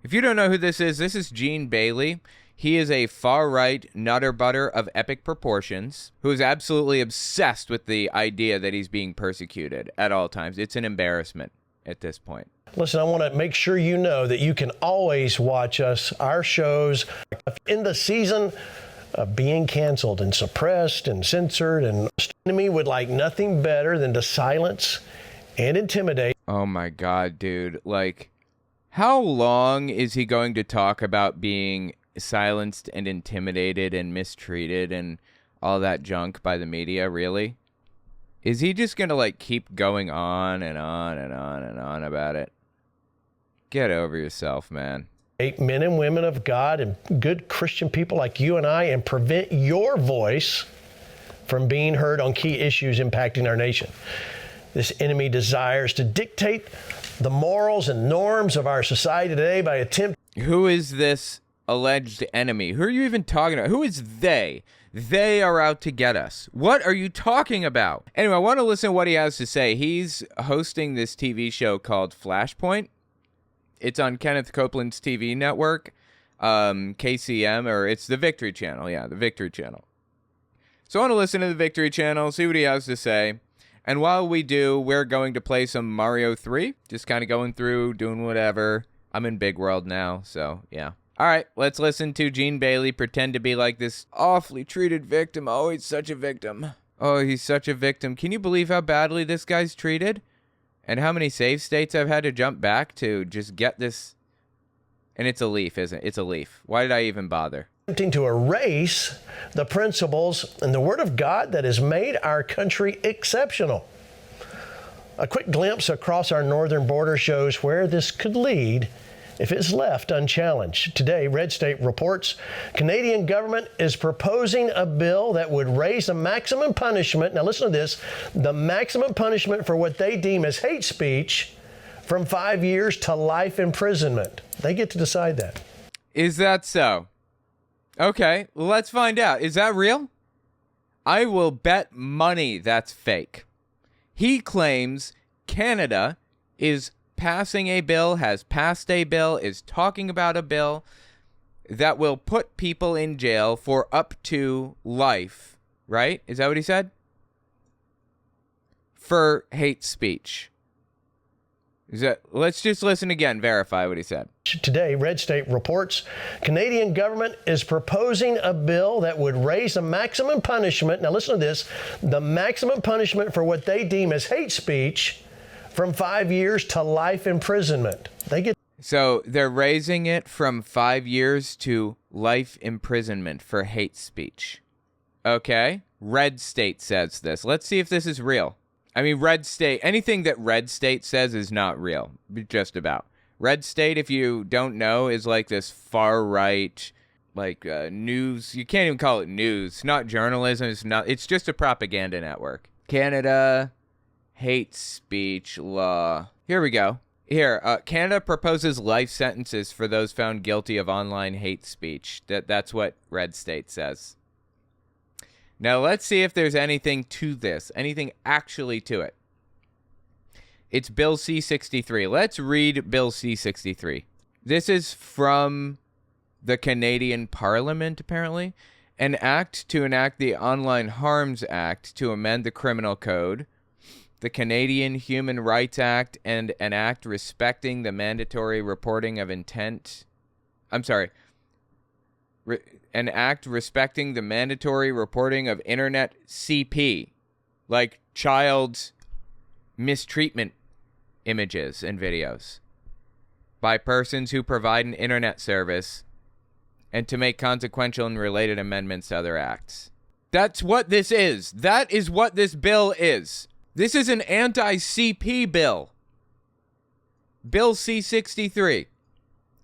If you don't know who this is Gene Bailey. He is a far-right nutter butter of epic proportions who is absolutely obsessed with the idea that he's being persecuted at all times. It's an embarrassment at this point. Listen, I want to make sure you know that you can always watch our shows in the season of being canceled and suppressed and censored, and the enemy would like nothing better than to silence and intimidate. Oh my God, dude. Like, how long is he going to talk about being silenced and intimidated and mistreated and all that junk by the media? Really? Is he just gonna like keep going on and on and on and on about it? Get over yourself, man. Men and women of God and good Christian people like you and I, and prevent your voice from being heard on key issues impacting our nation. This enemy desires to dictate the morals and norms of our society today by attempting. Who is this alleged enemy? Who are you even talking about? Who is they? They are out to get us. What are you talking about? Anyway, I want to listen to what he has to say. He's hosting this TV show called Flashpoint. It's on Kenneth Copeland's TV network, KCM, or it's the Victory Channel. Yeah, the Victory Channel. So I want to listen to the Victory Channel, see what he has to say. And while we do, we're going to play some Mario 3. Just kind of going through, doing whatever. I'm in Big World now, so yeah. All right, let's listen to Gene Bailey pretend to be like this awfully treated victim. Oh, he's such a victim. Oh, he's such a victim. Can you believe how badly this guy's treated? And how many save states I've had to jump back to just get this? And it's a leaf, isn't it? It's a leaf. Why did I even bother? Attempting to erase the principles and the Word of God that has made our country exceptional. A quick glimpse across our northern border shows where this could lead if it's left unchallenged. Today, Red State reports Canadian government is proposing a bill that would raise the maximum punishment. Now listen to this, the maximum punishment for what they deem as hate speech from 5 years to life imprisonment. They get to decide that. Is that so? Okay, well, let's find out. Is that real? I will bet money that's fake. He claims Canada is passing a bill, has passed a bill, is talking about a bill that will put people in jail for up to life, right? Is that what he said? For hate speech. Let's just listen again, verify what he said. Today, Red State reports Canadian government is proposing a bill that would raise the maximum punishment. Now listen to this, the maximum punishment for what they deem as hate speech from 5 years to life imprisonment. So they're raising it from 5 years to life imprisonment for hate speech. Okay. Red State says this. Let's see if this is real. I mean, Red State, anything that Red State says is not real, just about. Red State, if you don't know, is like this far-right, like news. You can't even call it news. Not journalism. It's just a propaganda network. Canada hate speech law. Here we go. Here, Canada proposes life sentences for those found guilty of online hate speech. That's what Red State says. Now, let's see if there's anything to this, anything actually to it. It's Bill C-63. Let's read Bill C-63. This is from the Canadian Parliament, apparently. An act to enact the Online Harms Act to amend the Criminal Code, the Canadian Human Rights Act, and an act respecting the mandatory reporting of intent. I'm sorry. An act respecting the mandatory reporting of internet CP, like child mistreatment images and videos, by persons who provide an internet service, and to make consequential and related amendments to other acts. That's what this is. That is what this bill is. This is an anti-CP bill. Bill C-63,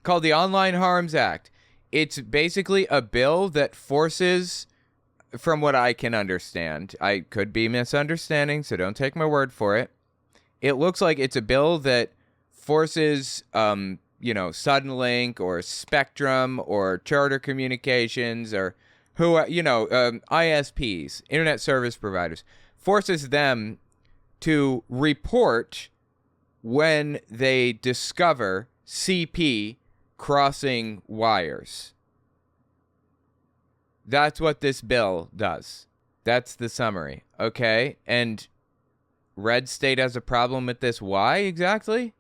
called the Online Harms Act. It's basically a bill that forces, from what I can understand, I could be misunderstanding, so don't take my word for it. It looks like it's a bill that forces, Suddenlink or Spectrum or Charter Communications or ISPs, Internet Service Providers, forces them to report when they discover CP crossing wires. That's what this bill does. That's the summary. Okay, and red state has a problem with this. Why exactly?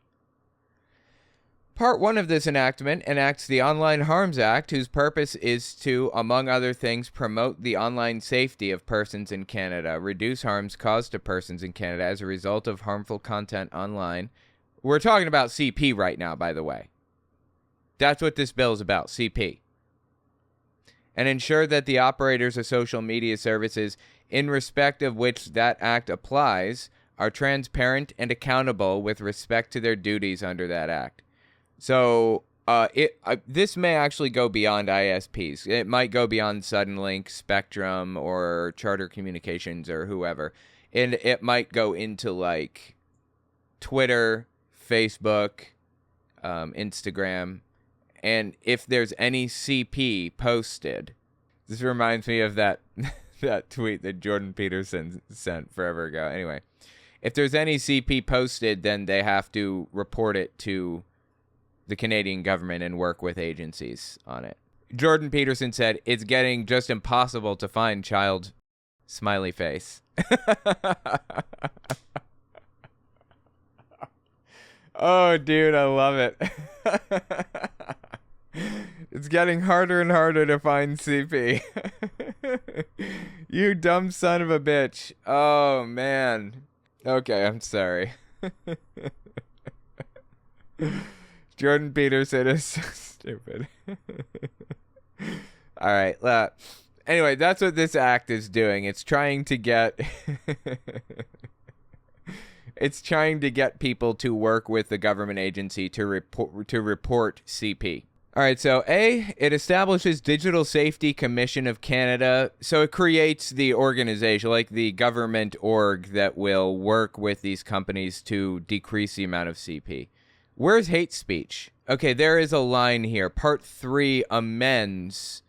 Part 1 of this enactment enacts the Online Harms Act, whose purpose is to, among other things, promote the online safety of persons in Canada, reduce harms caused to persons in Canada as a result of harmful content online. We're talking about CP right now, by the way. That's what this bill is about, CP. And ensure that the operators of social media services, in respect of which that act applies, are transparent and accountable with respect to their duties under that act. So this may actually go beyond ISPs. It might go beyond Suddenlink, Spectrum, or Charter Communications, or whoever. And it might go into like Twitter, Facebook, Instagram. And if there's any CP posted, this reminds me of that that tweet that Jordan Peterson sent forever ago. Anyway, if there's any CP posted, then they have to report it to the Canadian government and work with agencies on it. Jordan Peterson said, it's getting just impossible to find child smiley face. Oh, dude, I love it. It's getting harder and harder to find CP. You dumb son of a bitch. Oh, man. Okay, I'm sorry. Jordan Peterson is so stupid. All right. Anyway, that's what this act is doing. It's trying to get it's trying to get people to work with the government agency to report CP. All right, so it establishes Digital Safety Commission of Canada. So it creates the organization, like the government org that will work with these companies to decrease the amount of CP. Where's hate speech? Okay, there is a line here. Part 3 amends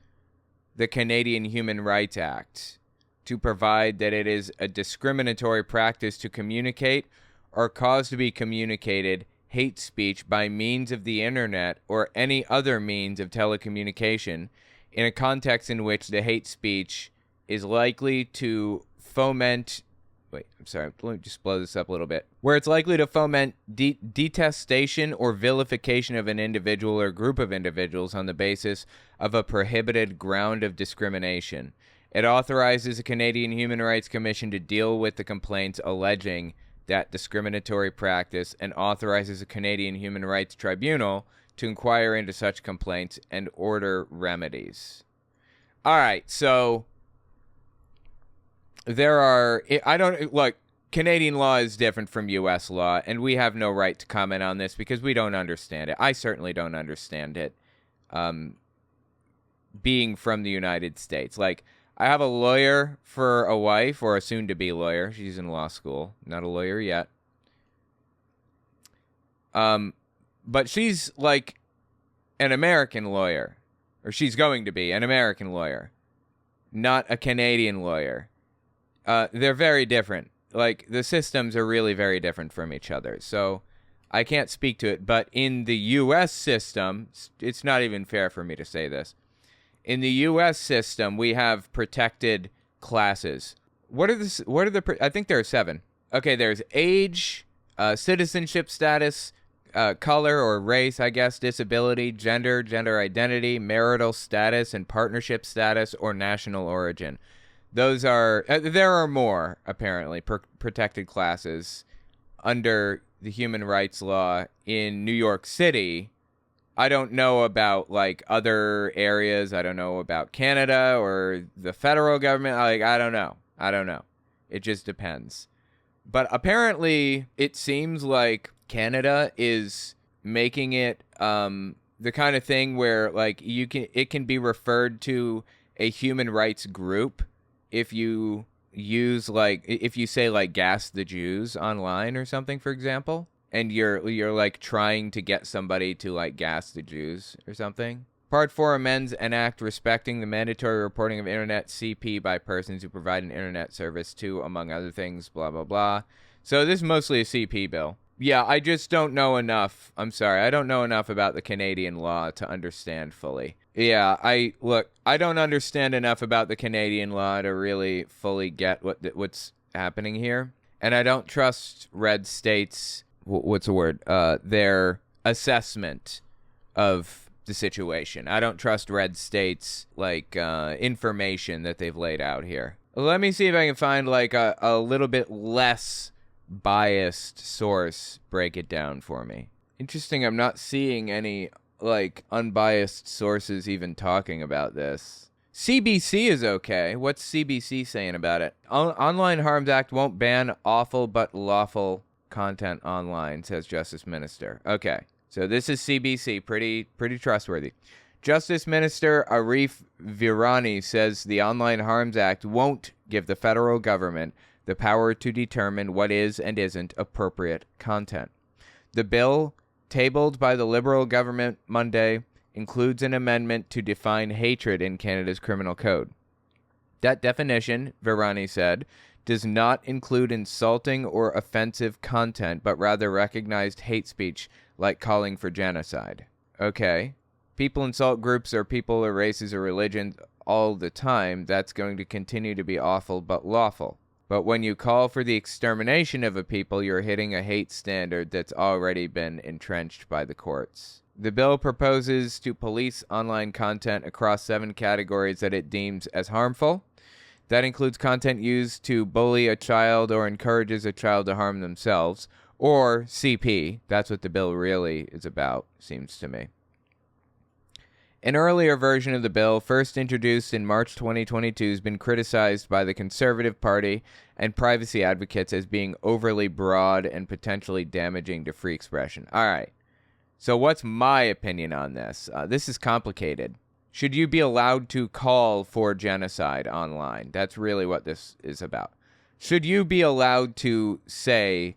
the Canadian Human Rights Act to provide that it is a discriminatory practice to communicate or cause to be communicated hate speech by means of the internet or any other means of telecommunication in a context in which the hate speech is likely to foment... Wait, I'm sorry. Let me just blow this up a little bit. Where it's likely to foment detestation or vilification of an individual or group of individuals on the basis of a prohibited ground of discrimination. It authorizes the Canadian Human Rights Commission to deal with the complaints alleging that discriminatory practice and authorizes a Canadian Human Rights Tribunal to inquire into such complaints and order remedies. All right, so there are, Canadian law is different from U.S. law, and we have no right to comment on this because we don't understand it. I certainly don't understand it, being from the United States. Like, I have a lawyer for a wife, or a soon-to-be lawyer. She's in law school. Not a lawyer yet. But she's like an American lawyer, or she's going to be an American lawyer, not a Canadian lawyer. They're very different. Like, the systems are really very different from each other. So I can't speak to it. But in the U.S. system, it's not even fair for me to say this. In the U.S. system, we have protected classes. I think there are 7. Okay, there's age, citizenship status, color or race, I guess, disability, gender identity, marital status, and partnership status, or national origin. Those are, there are more, apparently, protected classes under the human rights law in New York City. I don't know about, like, other areas. I don't know about Canada or the federal government. I don't know. It just depends. But apparently, it seems like Canada is making it the kind of thing where, like, it can be referred to a human rights group if you use, like, if you say, like, gas the Jews online or something, for example. And you're like trying to get somebody to, like, gas the Jews or something. Part 4 amends an act respecting the mandatory reporting of internet CP by persons who provide an internet service to, among other things, blah, blah, blah. So this is mostly a CP bill. Yeah, I just don't know enough. I'm sorry. I don't know enough about the Canadian law to understand fully. Yeah, I don't understand enough about the Canadian law to really fully get what's happening here. And I don't trust red states, what's the word? Their assessment of the situation. I don't trust red states information that they've laid out here. Let me see if I can find a little bit less biased source break it down for me. Interesting, I'm not seeing any unbiased sources even talking about this. CBC is okay. What's CBC saying about it? Online Harms Act won't ban awful but lawful content online, says Justice Minister. Okay, so this is CBC, pretty trustworthy. Justice Minister Arif Virani says the Online Harms Act won't give the federal government the power to determine what is and isn't appropriate content. The bill, tabled by the Liberal government Monday, includes an amendment to define hatred in Canada's criminal code. That definition, Virani said, does not include insulting or offensive content, but rather recognized hate speech like calling for genocide. Okay. People insult groups or people or races or religions all the time. That's going to continue to be awful but lawful. But when you call for the extermination of a people, you're hitting a hate standard that's already been entrenched by the courts. The bill proposes to police online content across 7 categories that it deems as harmful. That includes content used to bully a child or encourages a child to harm themselves, or CP. That's what the bill really is about, seems to me. An earlier version of the bill, first introduced in March 2022, has been criticized by the Conservative Party and privacy advocates as being overly broad and potentially damaging to free expression. All right. So what's my opinion on this? This is complicated. Should you be allowed to call for genocide online? That's really what this is about. Should you be allowed to say,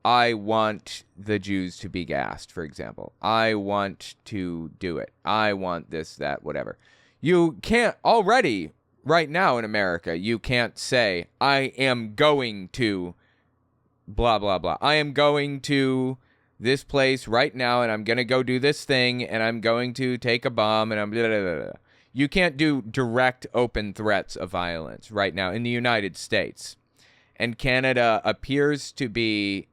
I want the Jews to be gassed, for example. I want to do it. I want this, that, whatever. You can't already, right now in America, you can't say, I am going to blah, blah, blah. I am going to this place right now, and I'm going to go do this thing, and I'm going to take a bomb, and I'm blah, blah, blah, blah. You can't do direct, open threats of violence right now in the United States. And Canada appears to be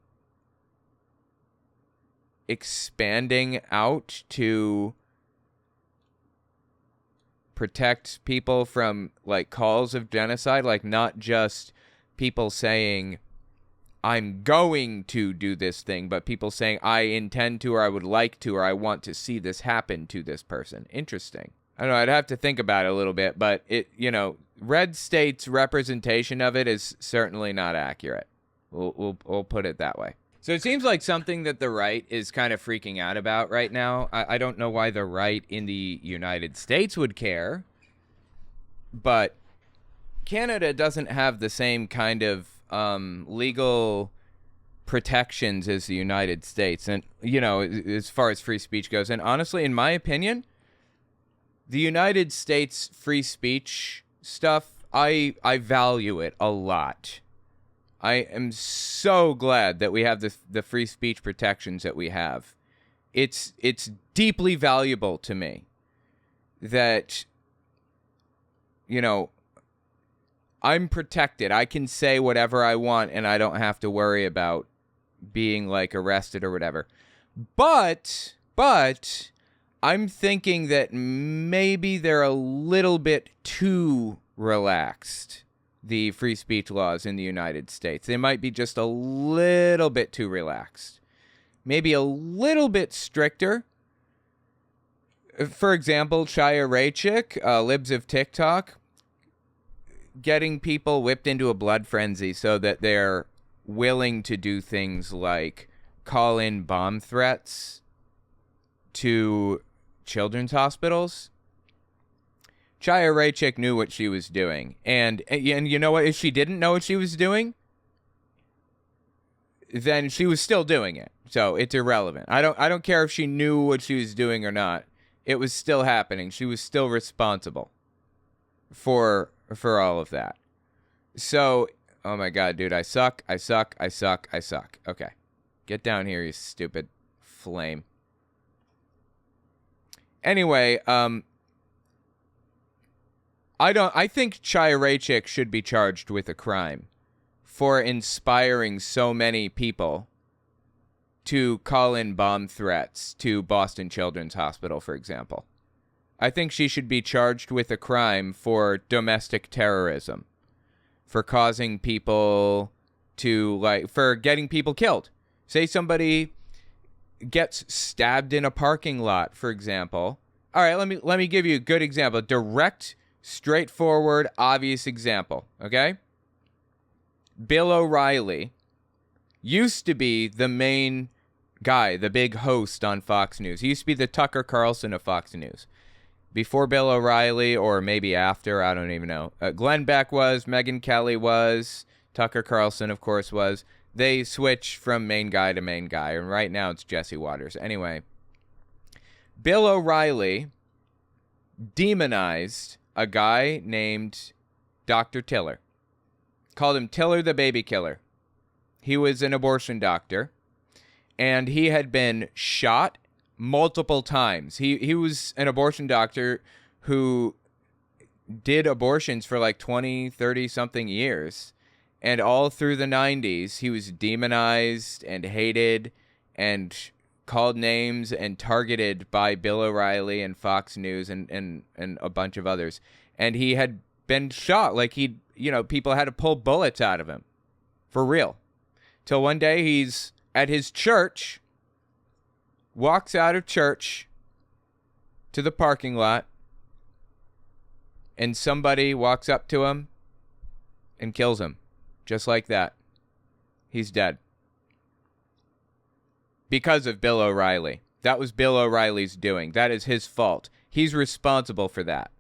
expanding out to protect people from calls of genocide, not just people saying I'm going to do this thing, but people saying I intend to, or I would like to, or I want to see this happen to this person. Interesting. I don't know, I'd have to think about it a little bit, but red state's representation of it is certainly not accurate. We'll put it that way. So it seems like something that the right is kind of freaking out about right now. I don't know why the right in the United States would care, but Canada doesn't have the same kind of legal protections as the United States. And, as far as free speech goes, and honestly, in my opinion, the United States free speech stuff, I value it a lot. I am so glad that we have the free speech protections that we have. It's deeply valuable to me that, I'm protected. I can say whatever I want and I don't have to worry about being arrested or whatever. But I'm thinking that maybe they're a little bit too relaxed, the free speech laws in the United States. They might be just a little bit too relaxed. Maybe a little bit stricter. For example, Chaya Raichik, Libs of TikTok, getting people whipped into a blood frenzy so that they're willing to do things like call in bomb threats to children's hospitals. Chaya Raichik knew what she was doing. And you know what? If she didn't know what she was doing, then she was still doing it. So it's irrelevant. I don't care if she knew what she was doing or not. It was still happening. She was still responsible for all of that. So, oh my God, dude, I suck. Okay. Get down here, you stupid flame. Anyway, I think Chaya Raichik should be charged with a crime for inspiring so many people to call in bomb threats to Boston Children's Hospital, for example. I think she should be charged with a crime for domestic terrorism, for causing people to, for getting people killed. Say somebody gets stabbed in a parking lot, for example. All right, let me give you a good example. Direct, straightforward, obvious example, okay? Bill O'Reilly used to be the main guy, the big host on Fox News. He used to be the Tucker Carlson of Fox News. Before Bill O'Reilly, or maybe after, I don't even know. Glenn Beck was, Megyn Kelly was, Tucker Carlson, of course, was. They switched from main guy to main guy, and right now it's Jesse Waters. Anyway, Bill O'Reilly demonized a guy named Dr. Tiller. Called him Tiller the baby killer. He was an abortion doctor, and he had been shot multiple times. He was an abortion doctor who did abortions for like 20, 30-something years. And all through the 90s, he was demonized and hated and called names and targeted by Bill O'Reilly and Fox News and a bunch of others. And he had been shot. Like, people had to pull bullets out of him. For real. Till one day he's at his church, walks out of church to the parking lot, and somebody walks up to him and kills him. Just like that. He's dead. Because of Bill O'Reilly. That was Bill O'Reilly's doing. That is his fault. He's responsible for that.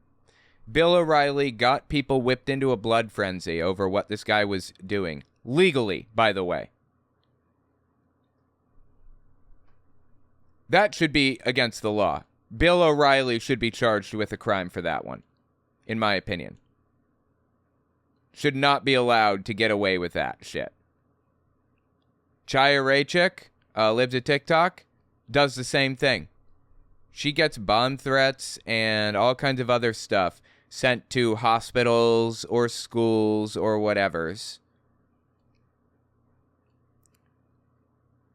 Bill O'Reilly got people whipped into a blood frenzy over what this guy was doing. Legally, by the way. That should be against the law. Bill O'Reilly should be charged with a crime for that one, in my opinion. Should not be allowed to get away with that shit. Chaya Raichik lives at TikTok, does the same thing. She gets bomb threats and all kinds of other stuff sent to hospitals or schools or whatevers.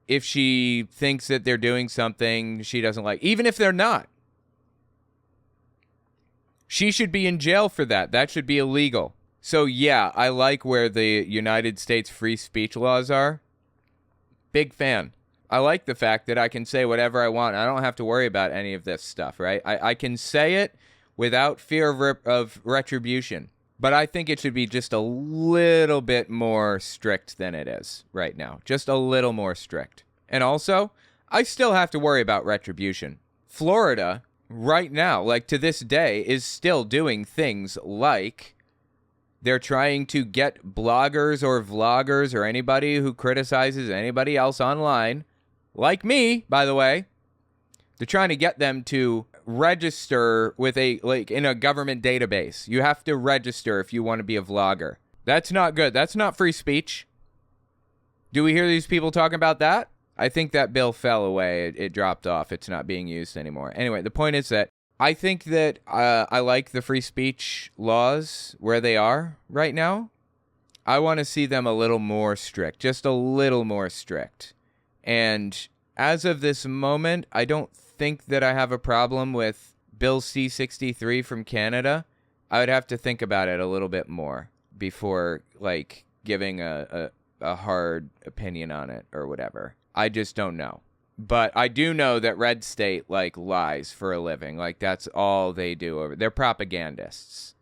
If she thinks that they're doing something she doesn't like, even if they're not. She should be in jail for that. That should be illegal. So yeah, I like where the United States free speech laws are. Big fan. I like the fact that I can say whatever I want. I don't have to worry about any of this stuff, right? I can say it without fear of retribution. But I think it should be just a little bit more strict than it is right now. Just a little more strict. And also, I still have to worry about retribution. Florida, right now, like to this day, is still doing things like they're trying to get bloggers or vloggers or anybody who criticizes anybody else online, like me, by the way, they're trying to get them to register with in a government database. You have to register if you want to be a vlogger. That's not good. That's not free speech. Do we hear these people talking about that? I think that bill fell away. It dropped off. It's not being used anymore. Anyway, the point is that I think that I like the free speech laws where they are right now. I want to see them a little more strict, just a little more strict. And as of this moment, I don't think that I have a problem with Bill C-63 from Canada. I would have to think about it a little bit more before giving a hard opinion on it or whatever. I just don't know. But I do know that Red State lies for a living. That's all they do they're propagandists.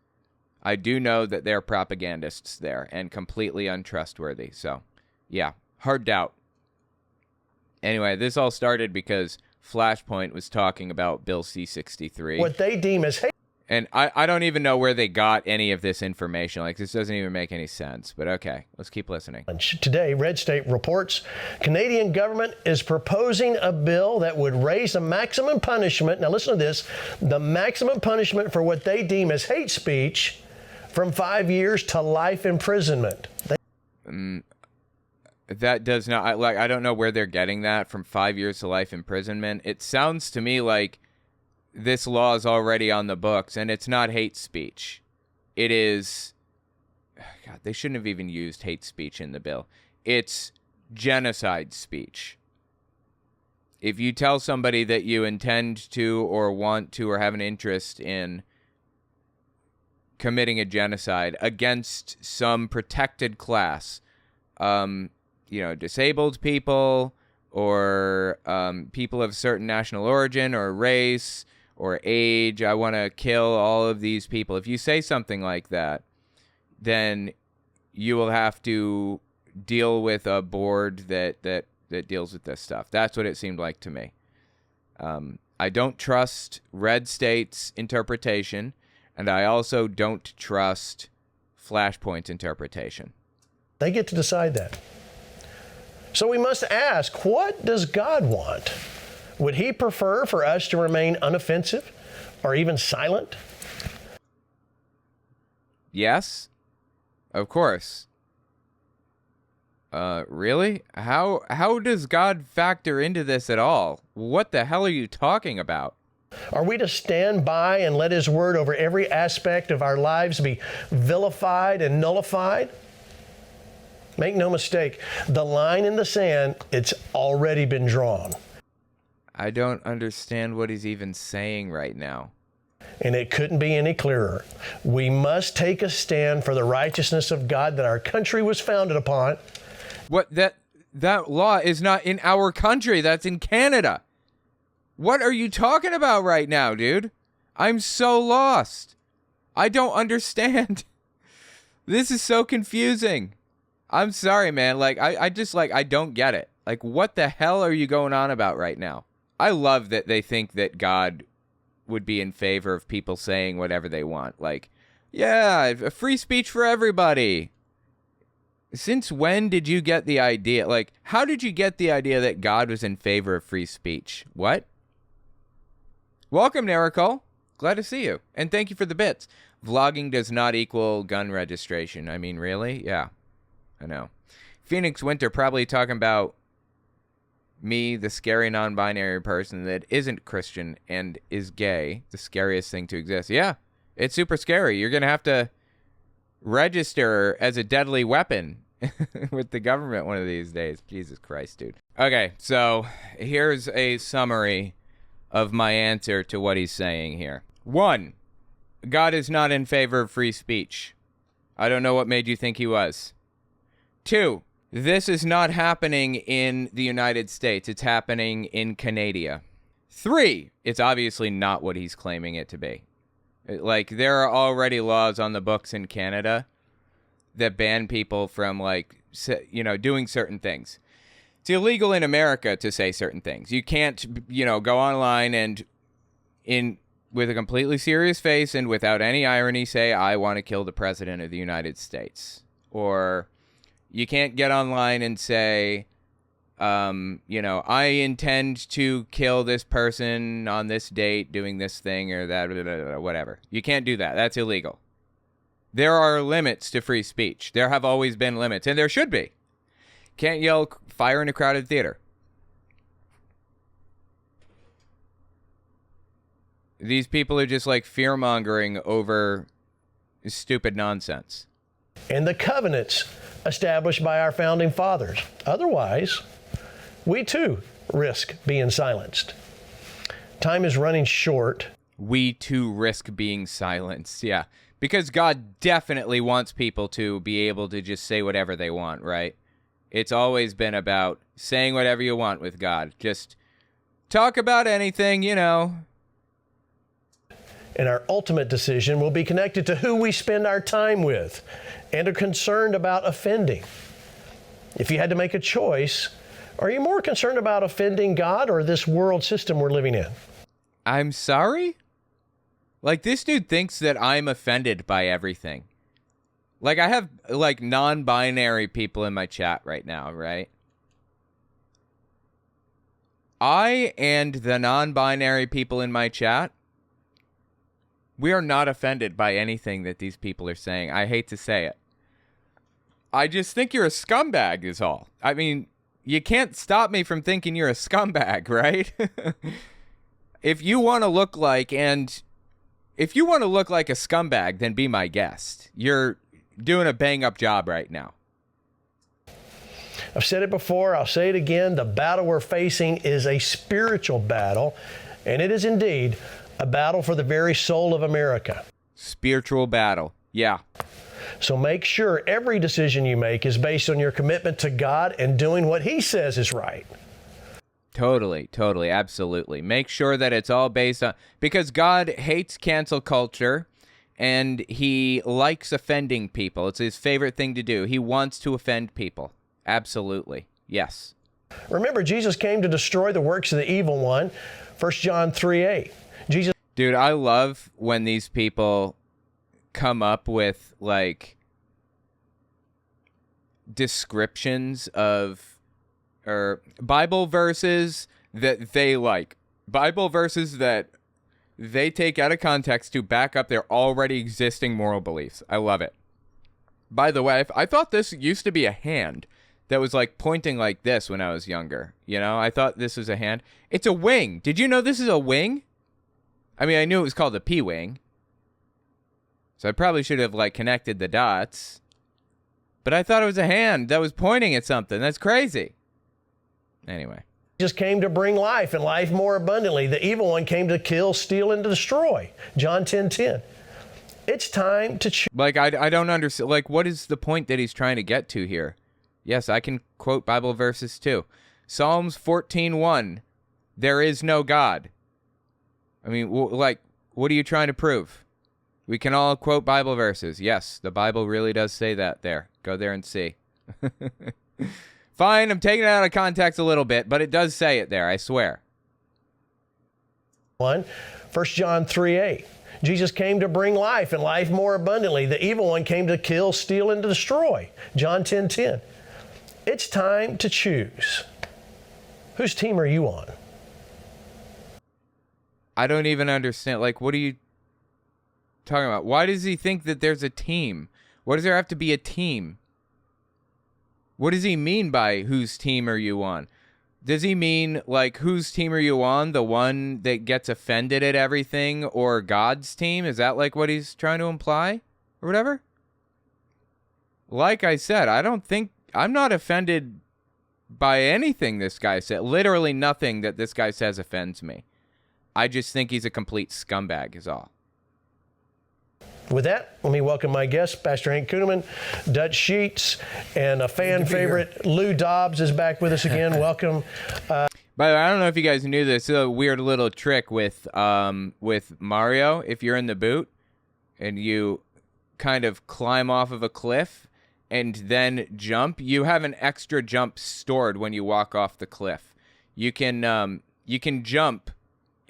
I do know that they're propagandists there and completely untrustworthy. So, yeah, hard doubt. Anyway, this all started because Flashpoint was talking about Bill C-63. What they deem as hate. And I don't even know where they got any of this information. This doesn't even make any sense. But okay, let's keep listening. Today, Red State reports Canadian government is proposing a bill that would raise the maximum punishment. Now listen to this. The maximum punishment for what they deem as hate speech from 5 years to life imprisonment. That does not, I don't know where they're getting that from 5 years to life imprisonment. It sounds to me like this law is already on the books, and it's not hate speech. It is, God, they shouldn't have even used hate speech in the bill. It's genocide speech. If you tell somebody that you intend to or want to or have an interest in committing a genocide against some protected class, disabled people or people of certain national origin or race or age, I want to kill all of these people. If you say something like that, then you will have to deal with a board that deals with this stuff. That's what it seemed like to me. I don't trust red state's interpretation, and I also don't trust Flashpoint's interpretation. They get to decide that. So we must ask, what does God want? Would he prefer for us to remain unoffensive or even silent? Yes, of course. Really? How does God factor into this at all? What the hell are you talking about? Are we to stand by and let his word over every aspect of our lives be vilified and nullified? Make no mistake, the line in the sand, it's already been drawn. I don't understand what he's even saying right now. And it couldn't be any clearer. We must take a stand for the righteousness of God that our country was founded upon. What, that law is not in our country, that's in Canada. What are you talking about right now, dude? I'm so lost. I don't understand. This is so confusing. I'm sorry, man. I don't get it. What the hell are you going on about right now? I love that they think that God would be in favor of people saying whatever they want. Yeah, free speech for everybody. Since when did you get the idea? How did you get the idea that God was in favor of free speech? What? Welcome, Nericol. Glad to see you. And thank you for the bits. Vlogging does not equal gun registration. I mean, really? Yeah, I know. Phoenix Winter probably talking about me, the scary non-binary person that isn't Christian and is gay. The scariest thing to exist. Yeah, it's super scary. You're going to have to register as a deadly weapon with the government one of these days. Jesus Christ, dude. Okay, so here's a summary of my answer to what he's saying here. 1, God is not in favor of free speech. I don't know what made you think he was. 2, this is not happening in the United States. It's happening in Canada. 3, it's obviously not what he's claiming it to be. There are already laws on the books in Canada that ban people from, doing certain things. It's illegal in America to say certain things. You can't, go online and with a completely serious face and without any irony say, I want to kill the president of the United States. Or you can't get online and say, I intend to kill this person on this date doing this thing or that, whatever. You can't do that. That's illegal. There are limits to free speech. There have always been limits, and there should be. Can't yell fire in a crowded theater. These people are just fear-mongering over stupid nonsense. And the covenants established by our founding fathers. Otherwise, we too risk being silenced. Time is running short. We too risk being silenced, yeah. Because God definitely wants people to be able to just say whatever they want, right? It's always been about saying whatever you want with God. Just talk about anything, And our ultimate decision will be connected to who we spend our time with and are concerned about offending. If you had to make a choice, are you more concerned about offending God or this world system we're living in? I'm sorry? This dude thinks that I'm offended by everything. I have, non-binary people in my chat right now, right? I and the non-binary people in my chat, we are not offended by anything that these people are saying. I hate to say it. I just think you're a scumbag is all. I mean, you can't stop me from thinking you're a scumbag, right? If you want to look like a scumbag, then be my guest. You're doing a bang-up job right now. I've said it before, I'll say it again. The battle we're facing is a spiritual battle, and it is indeed a battle for the very soul of America. Spiritual battle, yeah. So make sure every decision you make is based on your commitment to God and doing what He says is right. Totally, absolutely. Make sure that it's all based on... Because God hates cancel culture, and He likes offending people. It's His favorite thing to do. He wants to offend people. Absolutely, yes. Remember, Jesus came to destroy the works of the evil one. 1 John 3:8. Dude, I love when these people come up with, like, descriptions of... or Bible verses that they like. Bible verses that they take out of context to back up their already existing moral beliefs. I love it. By the way, I thought this used to be a hand that was like pointing like this when I was younger. You know, I thought this was a hand. It's a wing. Did you know this is a wing? I mean, I knew it was called a P-wing. So I probably should have like connected the dots. But I thought it was a hand that was pointing at something. That's crazy. Anyway. Jesus came to bring life and life more abundantly. The evil one came to kill, steal, and to destroy. John 10:10. It's time to choose. Like, I don't understand. Like, what is the point that he's trying to get to here? Yes, I can quote Bible verses too. Psalms 14:1. There is no God. I mean, like, what are you trying to prove? We can all quote Bible verses. Yes, the Bible really does say that there. Go there and see. Fine, I'm taking it out of context a little bit, but it does say it there, I swear. 1 John 3:8. Jesus came to bring life and life more abundantly. The evil one came to kill, steal, and to destroy. John 10:10. It's time to choose. Whose team are you on? I don't even understand. Like, what are you talking about? Why does he think that there's a team? Why does there have to be a team? What does he mean by whose team are you on? Does he mean, like, whose team are you on? The one that gets offended at everything, or God's team? Is that, like, what he's trying to imply? Or whatever? Like I said, I'm not offended by anything this guy said. Literally nothing that this guy says offends me. I just think he's a complete scumbag is all. With that, let me welcome my guest, Pastor Hank Kuhneman, Dutch Sheets, and a fan favorite, Lou Dobbs, is back with us again. Welcome. By the way, I don't know if you guys knew this. It's a weird little trick with Mario. If you're in the boot and you kind of climb off of a cliff and then jump, you have an extra jump stored when you walk off the cliff. You can jump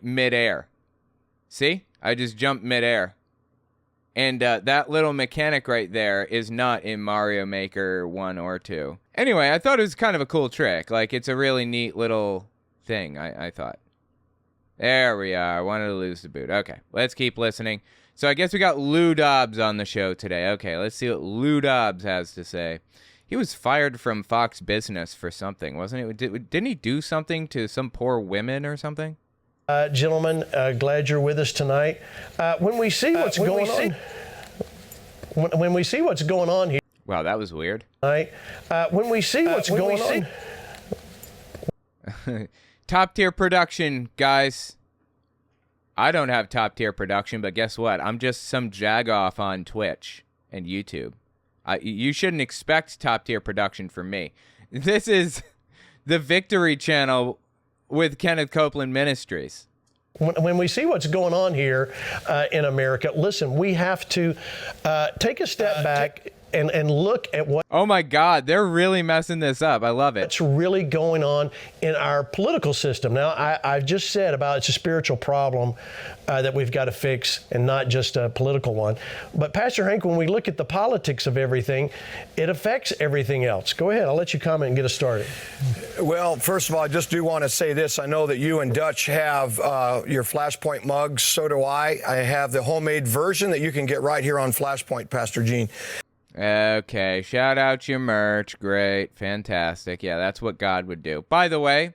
midair. See? I just jumped midair. And that little mechanic right there is not in Mario Maker 1 or 2. Anyway, I thought it was kind of a cool trick. Like, it's a really neat little thing, I thought. There we are. Wanted to lose the boot. Okay, let's keep listening. So I guess we got Lou Dobbs on the show today. Okay, let's see what Lou Dobbs has to say. He was fired from Fox Business for something, wasn't he? Didn't he do something to some poor women or something? Gentlemen, glad you're with us tonight. When we see what's going on, when we see what's going on here, wow, that was weird. Right? When we see what's going on, top tier production, guys. I don't have top tier production, but guess what? I'm just some jagoff on Twitch and YouTube. You shouldn't expect top tier production from me. This is the Victory Channel with Kenneth Copeland Ministries. When we see what's going on here in America, listen, we have to take a step back and look at what... Oh my God, they're really messing this up. I love it. What's really going on in our political system. Now, I've just said about it's a spiritual problem that we've got to fix and not just a political one. But Pastor Hank, when we look at the politics of everything, it affects everything else. Go ahead. I'll let you comment and get us started. Well, first of all, I just do want to say this. I know that you and Dutch have your Flashpoint mugs. So do I. I have the homemade version that you can get right here on Flashpoint, Pastor Gene. Okay, shout out your merch. Great, fantastic. Yeah, that's what God would do. By the way,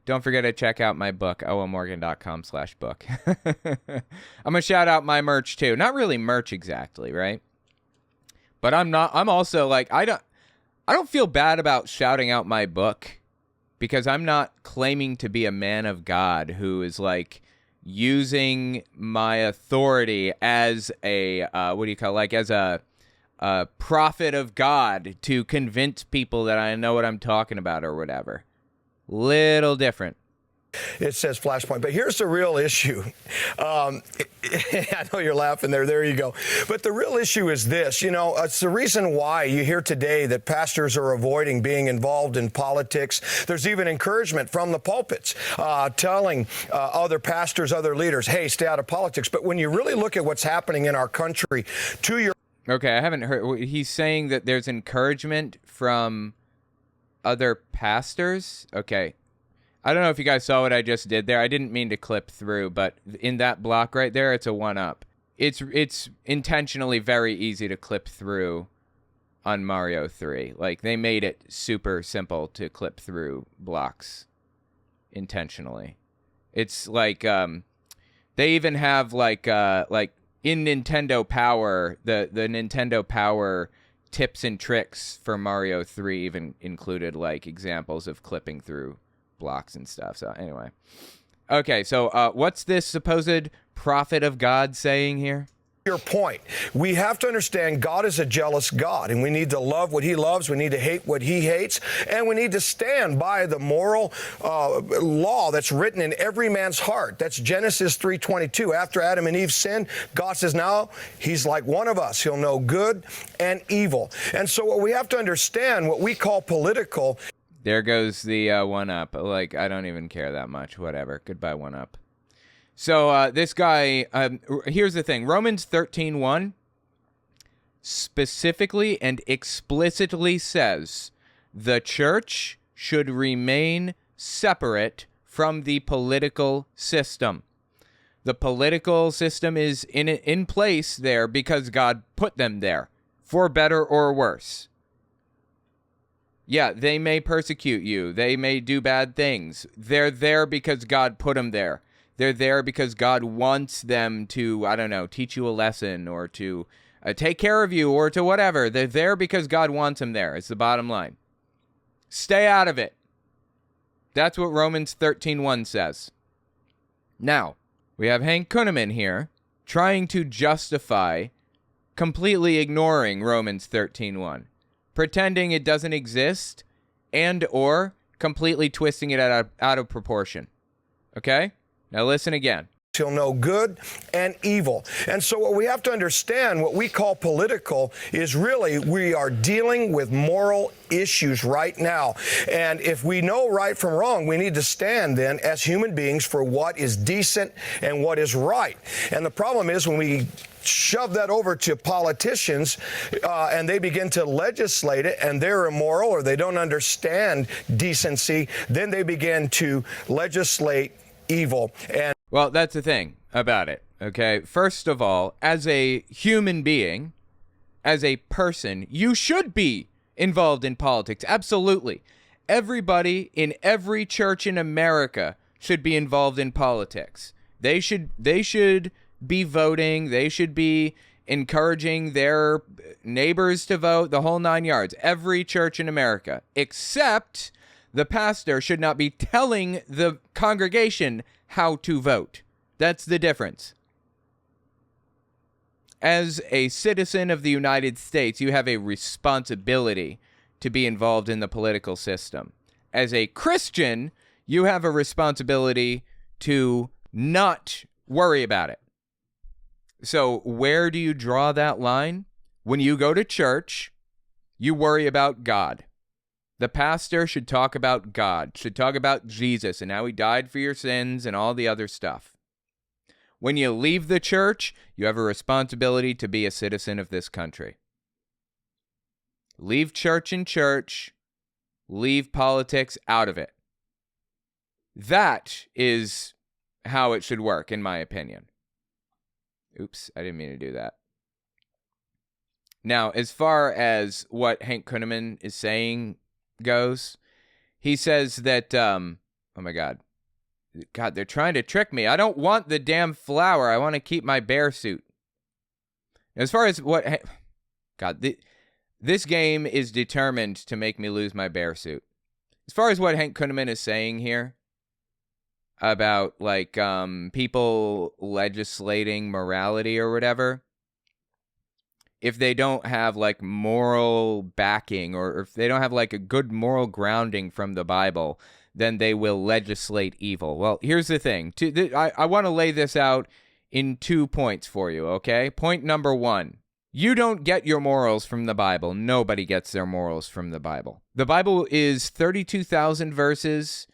don't forget to check out my book, owenmorgan.com/book. I'm going to shout out my merch too. Not really merch exactly, right? But I'm also like, I don't feel bad about shouting out my book because I'm not claiming to be a man of God who is like using my authority as a, as a prophet of God to convince people that I know what I'm talking about or whatever. Little different. It says Flashpoint, but here's the real issue. I know you're laughing there. There you go. But the real issue is this. It's the reason why you hear today that pastors are avoiding being involved in politics. There's even encouragement from the pulpits telling other pastors, other leaders, hey, stay out of politics. But when you really look at what's happening in our country, Okay, I haven't heard. He's saying that there's encouragement from other pastors. Okay. I don't know if you guys saw what I just did there. I didn't mean to clip through, but in that block right there, it's a 1-up. It's intentionally very easy to clip through on Mario 3. Like, they made it super simple to clip through blocks intentionally. It's like they even have like in Nintendo Power, the Nintendo Power tips and tricks for Mario 3 even included like examples of clipping through blocks and stuff. So anyway, okay, so what's this supposed prophet of God saying here? Your point. We have to understand God is a jealous God, and we need to love what he loves. We need to hate what he hates, and we need to stand by the moral law that's written in every man's heart. That's Genesis 3:22. After Adam and Eve sinned, God says now he's like one of us. He'll know good and evil. And so what we have to understand, what we call political. There goes the 1-up. Like, I don't even care that much. Whatever. Goodbye, 1-up. So this guy, here's the thing. Romans 13:1 specifically and explicitly says the church should remain separate from the political system. The political system is in place there because God put them there, for better or worse. Yeah, they may persecute you. They may do bad things. They're there because God put them there. They're there because God wants them to, I don't know, teach you a lesson or to take care of you or to whatever. They're there because God wants them there. It's the bottom line. Stay out of it. That's what Romans 13:1 says. Now, we have Hank Kunneman here trying to justify completely ignoring Romans 13:1. Pretending it doesn't exist and or completely twisting it out of proportion. Okay? Now listen again. He'll know good and evil. And so what we have to understand, what we call political, is really we are dealing with moral issues right now. And if we know right from wrong, we need to stand then as human beings for what is decent and what is right. And the problem is when we shove that over to politicians and they begin to legislate it and they're immoral or they don't understand decency, then they begin to legislate evil. And well, that's the thing about it, okay? First of all, as a human being, as a person, you should be involved in politics. Absolutely. Everybody in every church in America should be involved in politics. They should be voting. They should be encouraging their neighbors to vote, the whole 9 yards. Every church in America, except the pastor should not be telling the congregation how to vote. That's the difference. As a citizen of the United States, you have a responsibility to be involved in the political system. As a Christian, you have a responsibility to not worry about it. So where do you draw that line? When you go to church, you worry about God. The pastor should talk about God, should talk about Jesus and how he died for your sins and all the other stuff. When you leave the church, you have a responsibility to be a citizen of this country. Leave church in church, leave politics out of it. That is how it should work, in my opinion. Oops, I didn't mean to do that. Now, as far as what Hank Kunneman is saying goes, he says that, oh my God, they're trying to trick me. I don't want the damn flower. I want to keep my bear suit. As far as what, God, this game is determined to make me lose my bear suit. As far as what Hank Kunneman is saying here about, like, people legislating morality or whatever, if they don't have, like, moral backing, or if they don't have, like, a good moral grounding from the Bible, then they will legislate evil. Well, here's the thing. I want to lay this out in 2 points for you, okay? Point number 1. You don't get your morals from the Bible. Nobody gets their morals from the Bible. The Bible is 32,000 verses,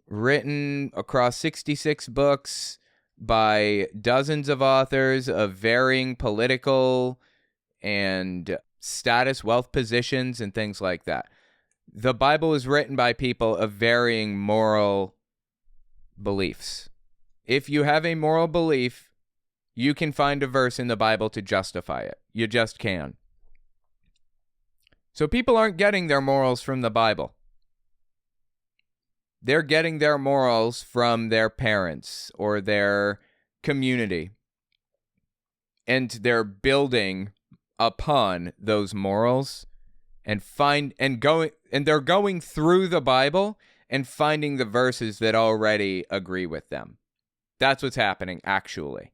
written across 66 books by dozens of authors of varying political and status, wealth positions, and things like that. The Bible is written by people of varying moral beliefs. If you have a moral belief, you can find a verse in the Bible to justify it. You just can. So people aren't getting their morals from the Bible. They're getting their morals from their parents or their community. And they're building upon those morals and they're going through the Bible and finding the verses that already agree with them. That's what's happening, actually.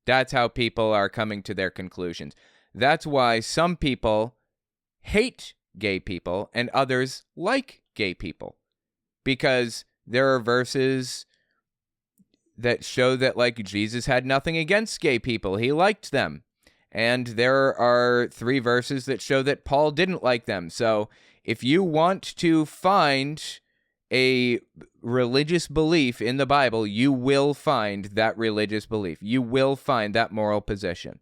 That's how people are coming to their conclusions. That's why some people hate gay people and others like gay people. Because there are verses that show that, like, Jesus had nothing against gay people. He liked them. And there are 3 verses that show that Paul didn't like them. So if you want to find a religious belief in the Bible, you will find that religious belief. You will find that moral position.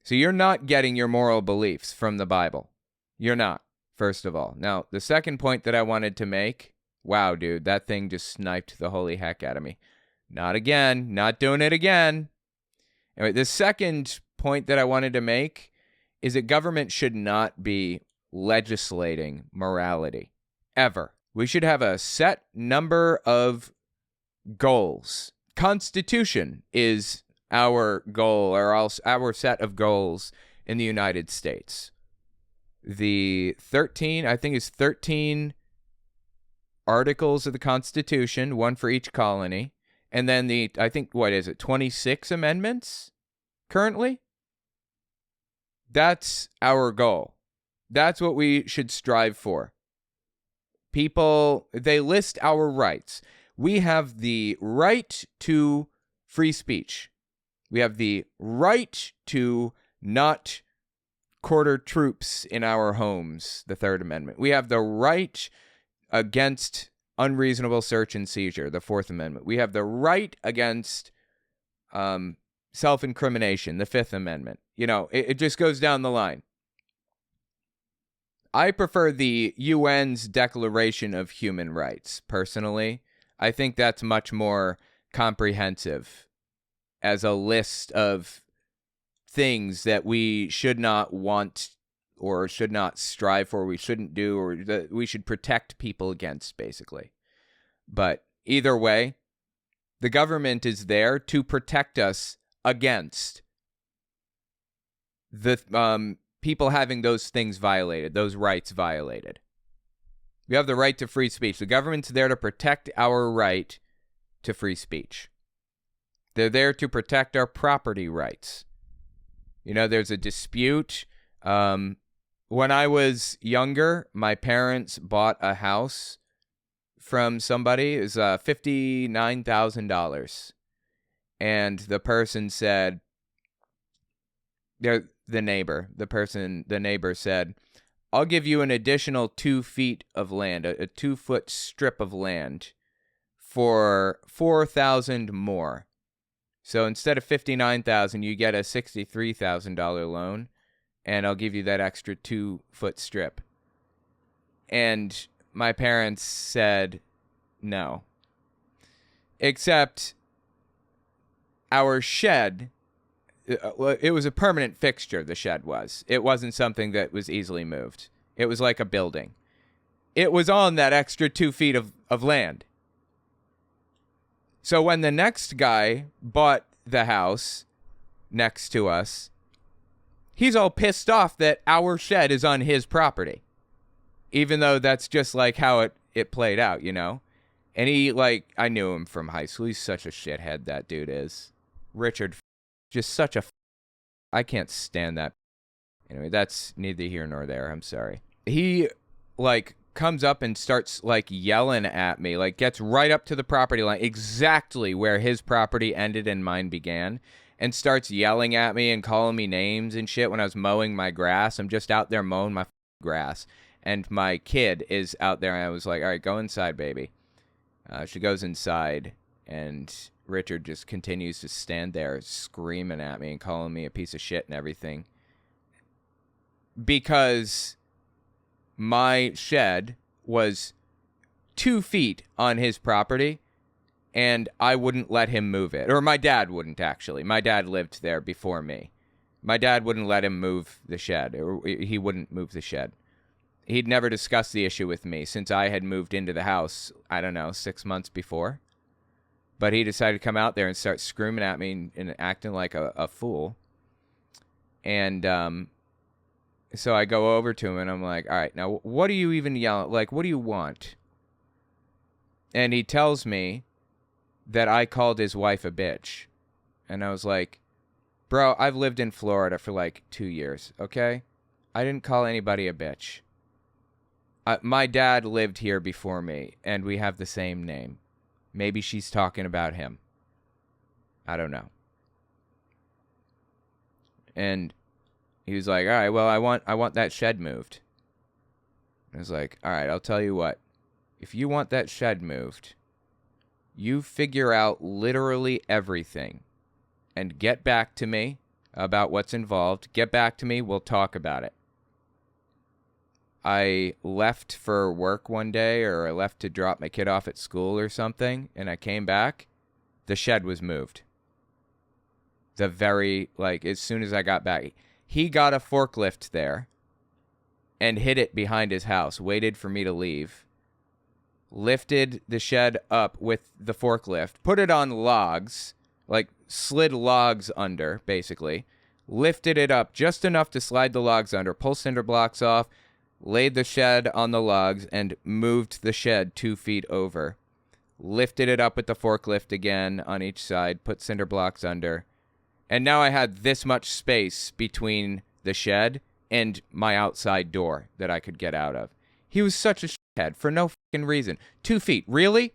So you're not getting your moral beliefs from the Bible. You're not, first of all. Now, the second point that I wanted to make, wow, dude, that thing just sniped the holy heck out of me. Not again. Not doing it again. Anyway, the second point that I wanted to make is that government should not be legislating morality, ever. We should have a set number of goals. Constitution is our goal, or our set of goals in the United States. The 13 articles of the Constitution, one for each colony. And then 26 amendments currently? That's our goal. That's what we should strive for. People, they list our rights. We have the right to free speech. We have the right to not quarter troops in our homes, the Third Amendment. We have the right against unreasonable search and seizure, the Fourth Amendment. We have the right against self-incrimination, the Fifth Amendment. You know, it just goes down the line. I prefer the UN's Declaration of Human Rights, personally. I think that's much more comprehensive as a list of things that we should not want or should not strive for, we shouldn't do, or that we should protect people against, basically. But either way, the government is there to protect us against the people having those things violated, those rights violated. We have the right to free speech. The government's there to protect our right to free speech. They're there to protect our property rights. You know, there's a dispute. When I was younger, my parents bought a house from somebody. It was $59,000. And the person said, the neighbor said, I'll give you an additional 2 feet of land, a 2-foot strip of land for $4,000 more. So instead of $59,000, you get a $63,000 loan, and I'll give you that extra 2-foot strip. And my parents said no. Except our shed, it was a permanent fixture, the shed was. It wasn't something that was easily moved. It was like a building. It was on that extra 2 feet of land. So when the next guy bought the house next to us, he's all pissed off that our shed is on his property. Even though that's just like how it played out, you know? And he, like, I knew him from high school. He's such a shithead, that dude is. Richard, just such a I can't stand that. Anyway, that's neither here nor there. I'm sorry. He, like, comes up and starts, like, yelling at me. Like, gets right up to the property line, exactly where his property ended and mine began, and starts yelling at me and calling me names and shit when I was mowing my grass. I'm just out there mowing my grass. And my kid is out there, and I was like, all right, go inside, baby. She goes inside, and Richard just continues to stand there screaming at me and calling me a piece of shit and everything. Because my shed was 2 feet on his property, and I wouldn't let him move it. Or my dad wouldn't, actually. My dad lived there before me. My dad wouldn't let him move the shed. Or he wouldn't move the shed. He'd never discussed the issue with me since I had moved into the house, I don't know, 6 months before. But he decided to come out there and start screaming at me and acting like a fool. And so I go over to him and I'm like, all right, now what are you even yelling? Like, what do you want? And he tells me that I called his wife a bitch. And I was like, bro, I've lived in Florida for like 2 years, okay? I didn't call anybody a bitch. My dad lived here before me, and we have the same name. Maybe she's talking about him. I don't know. And he was like, all right, well, I want that shed moved. I was like, all right, I'll tell you what. If you want that shed moved, you figure out literally everything and get back to me about what's involved. Get back to me. We'll talk about it. I left for work one day, or I left to drop my kid off at school or something, and I came back. The shed was moved. As soon as I got back, he got a forklift there and hid it behind his house, waited for me to leave, lifted the shed up with the forklift, put it on logs, like slid logs under, basically, lifted it up just enough to slide the logs under, pull cinder blocks off, laid the shed on the logs, and moved the shed 2 feet over. Lifted it up with the forklift again on each side, put cinder blocks under. And now I had this much space between the shed and my outside door that I could get out of. He was such a shithead for no fucking reason. 2 feet, really?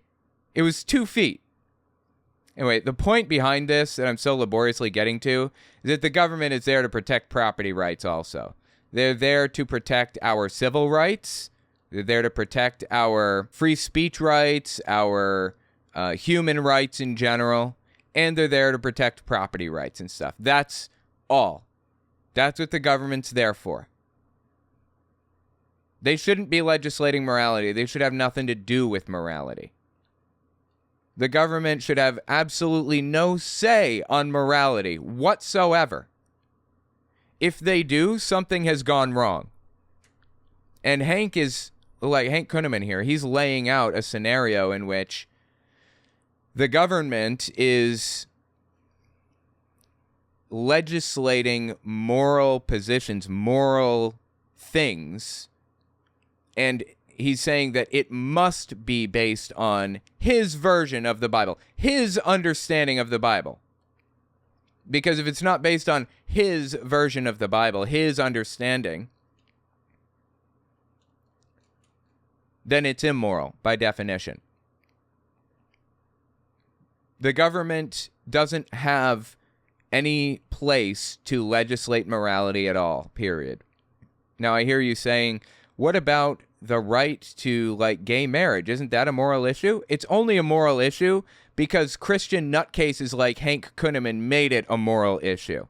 It was 2 feet. Anyway, the point behind this that I'm so laboriously getting to is that the government is there to protect property rights also. They're there to protect our civil rights. They're there to protect our free speech rights, our human rights in general. And they're there to protect property rights and stuff. That's all. That's what the government's there for. They shouldn't be legislating morality. They should have nothing to do with morality. The government should have absolutely no say on morality whatsoever. If they do, something has gone wrong. And Hank Kunneman here, he's laying out a scenario in which the government is legislating moral positions, moral things, and he's saying that it must be based on his version of the Bible, his understanding of the Bible. Because if it's not based on his version of the Bible, his understanding, then it's immoral by definition. The government doesn't have any place to legislate morality at all, period. Now, I hear you saying, what about the right to, like, gay marriage? Isn't that a moral issue? It's only a moral issue because Christian nutcases like Hank Kunneman made it a moral issue.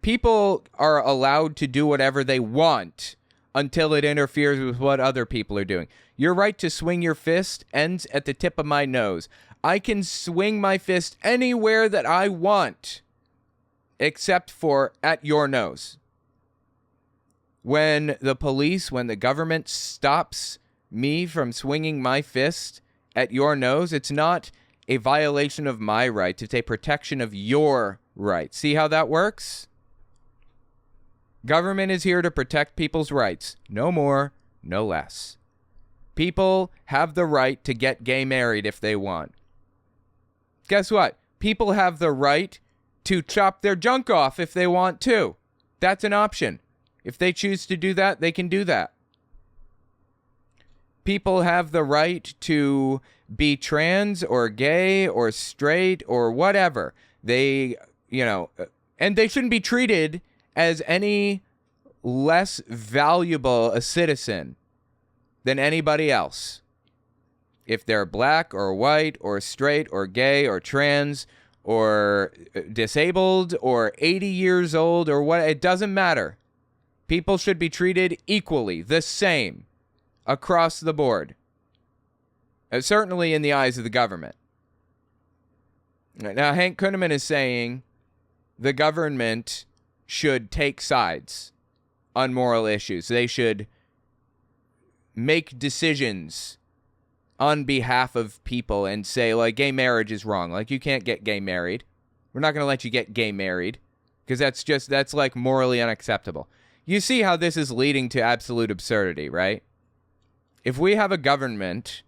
People are allowed to do whatever they want until it interferes with what other people are doing. Your right to swing your fist ends at the tip of my nose. I can swing my fist anywhere that I want. except for at your nose. When the government stops me from swinging my fist at your nose, it's not a violation of my rights. It's a protection of your rights. See how that works? Government is here to protect people's rights. No more, no less. People have the right to get gay married if they want. Guess what? People have the right to chop their junk off if they want to. That's an option. If they choose to do that, they can do that. People have the right to be trans or gay or straight or whatever. They, and they shouldn't be treated as any less valuable a citizen than anybody else. If they're black or white or straight or gay or trans or disabled or 80 years old or what, it doesn't matter. People should be treated equally, the same, across the board. Certainly in the eyes of the government. Now, Hank Kunneman is saying the government should take sides on moral issues. They should make decisions on behalf of people and say, like, gay marriage is wrong. Like, you can't get gay married. We're not going to let you get gay married because that's like morally unacceptable. You see how this is leading to absolute absurdity, right? If we have a government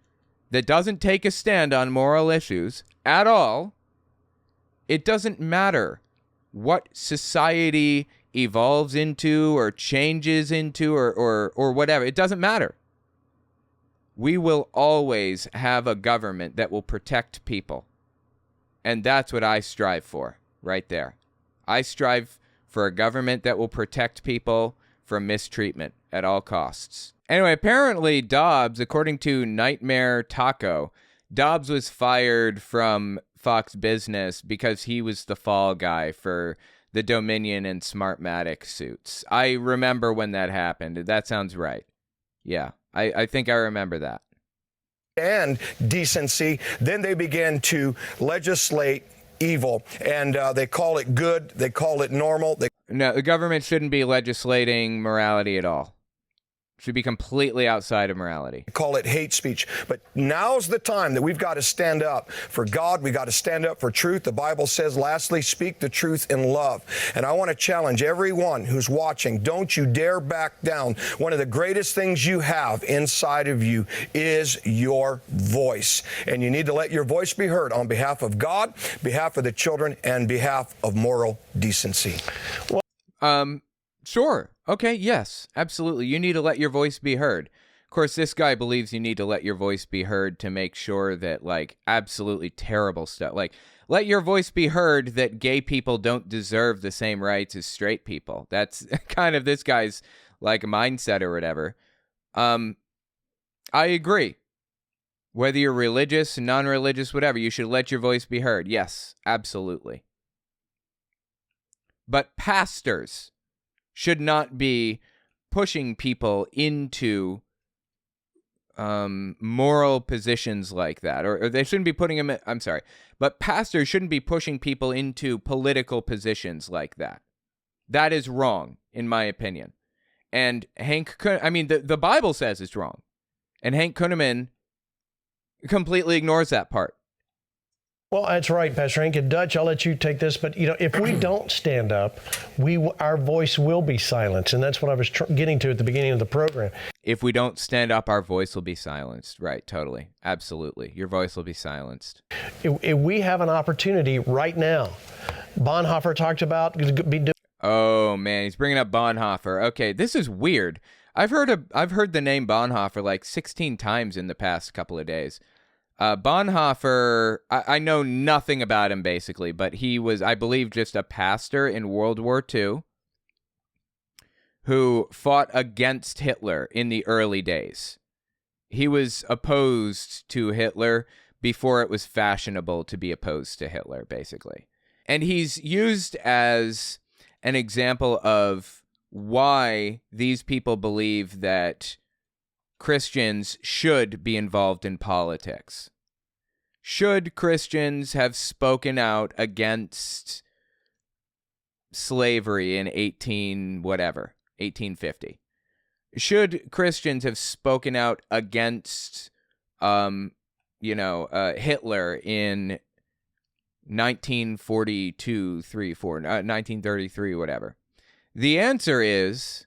that doesn't take a stand on moral issues at all, it doesn't matter what society evolves into or changes into or whatever. It doesn't matter. We will always have a government that will protect people. And that's what I strive for right there. I strive for a government that will protect people from mistreatment at all costs. Anyway, apparently Dobbs, according to Nightmare Taco, Dobbs was fired from Fox Business because he was the fall guy for the Dominion and Smartmatic suits. I remember when that happened. That sounds right. Yeah, I think I remember that. And decency, then they began to legislate evil, and they call it good, they call it normal. No, the government shouldn't be legislating morality at all. Should be completely outside of morality. Call it hate speech. But now's the time that we've got to stand up for God. We've got to stand up for truth. The Bible says, lastly, speak the truth in love. And I want to challenge everyone who's watching, don't you dare back down. One of the greatest things you have inside of you is your voice. And you need to let your voice be heard on behalf of God, behalf of the children, and behalf of moral decency. Sure. Okay, yes, absolutely. You need to let your voice be heard. Of course, this guy believes you need to let your voice be heard to make sure that, like, absolutely terrible stuff. Like, let your voice be heard that gay people don't deserve the same rights as straight people. That's kind of this guy's, like, mindset or whatever. I agree. Whether you're religious, non-religious, whatever, you should let your voice be heard. Yes, absolutely. But pastors should not be pushing people into moral positions like that. Or they shouldn't be putting them in, I'm sorry. But pastors shouldn't be pushing people into political positions like that. That is wrong, in my opinion. And the Bible says it's wrong. And Hank Kunneman completely ignores that part. Well, that's right, Pastor Hank. And Dutch, I'll let you take this. But, if we don't stand up, our voice will be silenced. And that's what I was getting to at the beginning of the program. If we don't stand up, our voice will be silenced. Right, totally. Absolutely. Your voice will be silenced. If we have an opportunity right now. Bonhoeffer talked about Oh, man, he's bringing up Bonhoeffer. Okay, this is weird. I've heard the name Bonhoeffer like 16 times in the past couple of days. Bonhoeffer, I know nothing about him, basically, but he was, I believe, just a pastor in World War II who fought against Hitler in the early days. He was opposed to Hitler before it was fashionable to be opposed to Hitler, basically. And he's used as an example of why these people believe that Christians should be involved in politics. Should Christians have spoken out against slavery in 1850? Should Christians have spoken out against, Hitler in 1942, 1933, whatever? The answer is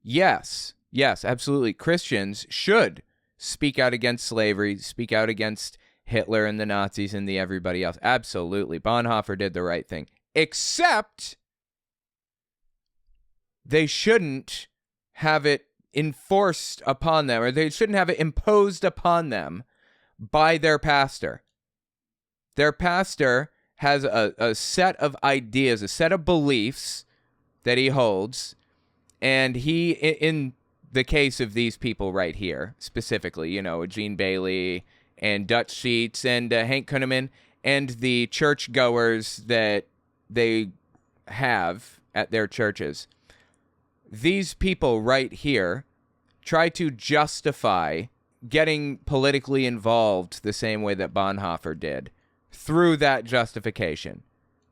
yes. Yes, absolutely. Christians should speak out against slavery, speak out against Hitler and the Nazis and the everybody else. Absolutely. Bonhoeffer did the right thing. Except they shouldn't have it enforced upon them, or they shouldn't have it imposed upon them by their pastor. Their pastor has a set of ideas, a set of beliefs that he holds, and he, in the case of these people right here, specifically, Gene Bailey and Dutch Sheets and Hank Kunneman and the churchgoers that they have at their churches, these people right here try to justify getting politically involved the same way that Bonhoeffer did, through that justification,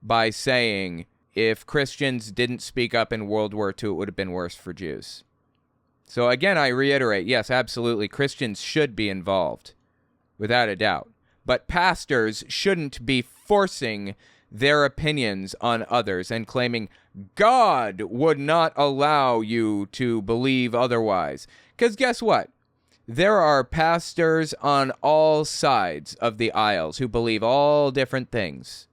by saying if Christians didn't speak up in World War II, it would have been worse for Jews. So again, I reiterate, yes, absolutely, Christians should be involved, without a doubt. But pastors shouldn't be forcing their opinions on others and claiming God would not allow you to believe otherwise. Because guess what? There are pastors on all sides of the aisles who believe all different things.